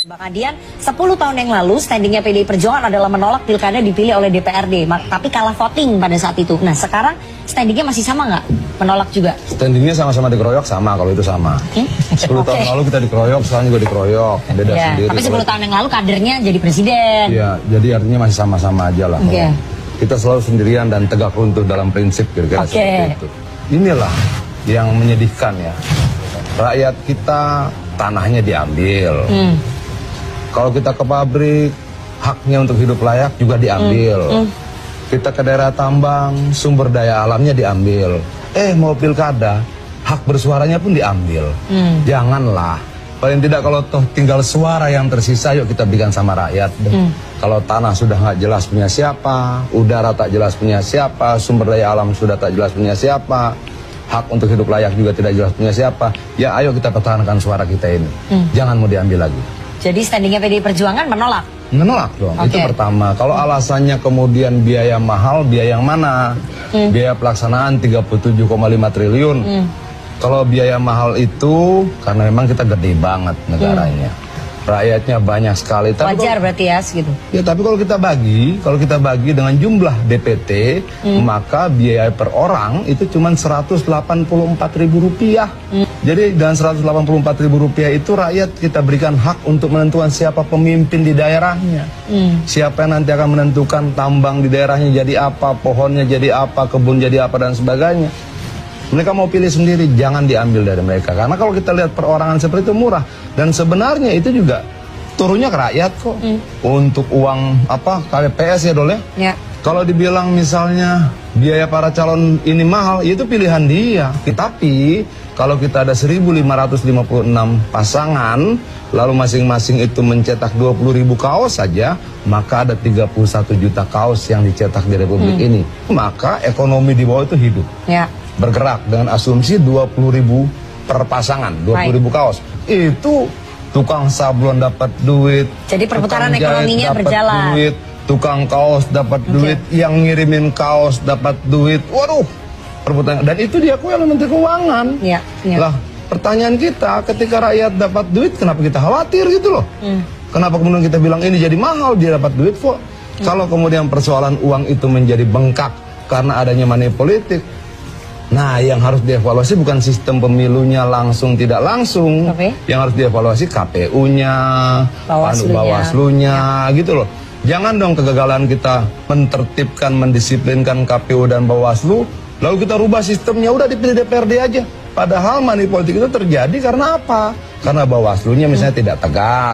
Bang Adian, 10 tahun yang lalu standingnya PDI Perjuangan adalah menolak pilkada dipilih oleh DPRD, tapi kalah voting pada saat itu. Nah sekarang standingnya masih sama nggak? Menolak juga? Standingnya sama-sama dikeroyok, sama kalau itu sama. 10 tahun lalu kita dikeroyok, sekarang juga dikeroyok, beda sendiri. Tapi 10 tahun yang lalu kadernya jadi presiden. Iya, jadi artinya masih sama-sama aja lah. Kita selalu sendirian dan tegak runtuh dalam prinsip kira-kira seperti itu. Inilah yang menyedihkan ya. Rakyat kita tanahnya diambil. Kalau kita ke pabrik, haknya untuk hidup layak juga diambil. Kita ke daerah tambang, sumber daya alamnya diambil. Mau pilkada, hak bersuaranya pun diambil. Janganlah. Paling tidak kalau toh tinggal suara yang tersisa, yuk kita berikan sama rakyat. Kalau tanah sudah nggak jelas punya siapa, udara tak jelas punya siapa, sumber daya alam sudah tak jelas punya siapa, hak untuk hidup layak juga tidak jelas punya siapa, ya ayo kita pertahankan suara kita ini. Jangan mau diambil lagi. Jadi standingnya PDI Perjuangan menolak? Menolak dong, itu pertama. Kalau alasannya kemudian biaya mahal, biaya yang mana? Biaya pelaksanaan 37,5 triliun. Kalau biaya mahal itu karena memang kita gede banget negaranya. Rakyatnya banyak sekali. Tapi wajar berarti ya segitu. Ya tapi kalau kita bagi dengan jumlah DPT, maka biaya per orang itu cuma Rp184.000. Jadi dengan Rp184.000 itu rakyat kita berikan hak untuk menentukan siapa pemimpin di daerahnya. Siapa yang nanti akan menentukan tambang di daerahnya jadi apa, pohonnya jadi apa, kebun jadi apa dan sebagainya. Mereka mau pilih sendiri, jangan diambil dari mereka. Karena kalau kita lihat perorangan seperti itu murah. Dan sebenarnya itu juga turunnya ke rakyat kok. Untuk uang apa KPPS ya Dol ya. Kalau dibilang misalnya biaya para calon ini mahal, itu pilihan dia. Tapi kalau kita ada 1.556 pasangan, lalu masing-masing itu mencetak 20.000 kaos saja, maka ada 31 juta kaos yang dicetak di Republik ini. Maka ekonomi di bawah itu hidup. Bergerak dengan asumsi 20.000 per pasangan, 20.000 kaos. Itu tukang sablon dapat duit. Jadi perputaran ekonominya berjalan. Duit, tukang kaos dapat duit, yang ngirimin kaos dapat duit. Waduh, perputaran. Dan itu diakui oleh Menteri Keuangan. Lah, pertanyaan kita, ketika rakyat dapat duit, kenapa kita khawatir gitu loh? Kenapa kemudian kita bilang ini jadi mahal, dia dapat duit kok? Kalau kemudian persoalan uang itu menjadi bengkak karena adanya money politik, nah, yang harus dievaluasi bukan sistem pemilunya langsung tidak langsung. Yang harus dievaluasi KPU-nya, Bawaslu-nya, gitu loh. Jangan dong kegagalan kita mentertibkan, mendisiplinkan KPU dan Bawaslu, lalu kita rubah sistemnya, udah dipilih DPRD aja. Padahal money politik itu terjadi karena apa? Karena Bawaslu-nya misalnya tidak tegak.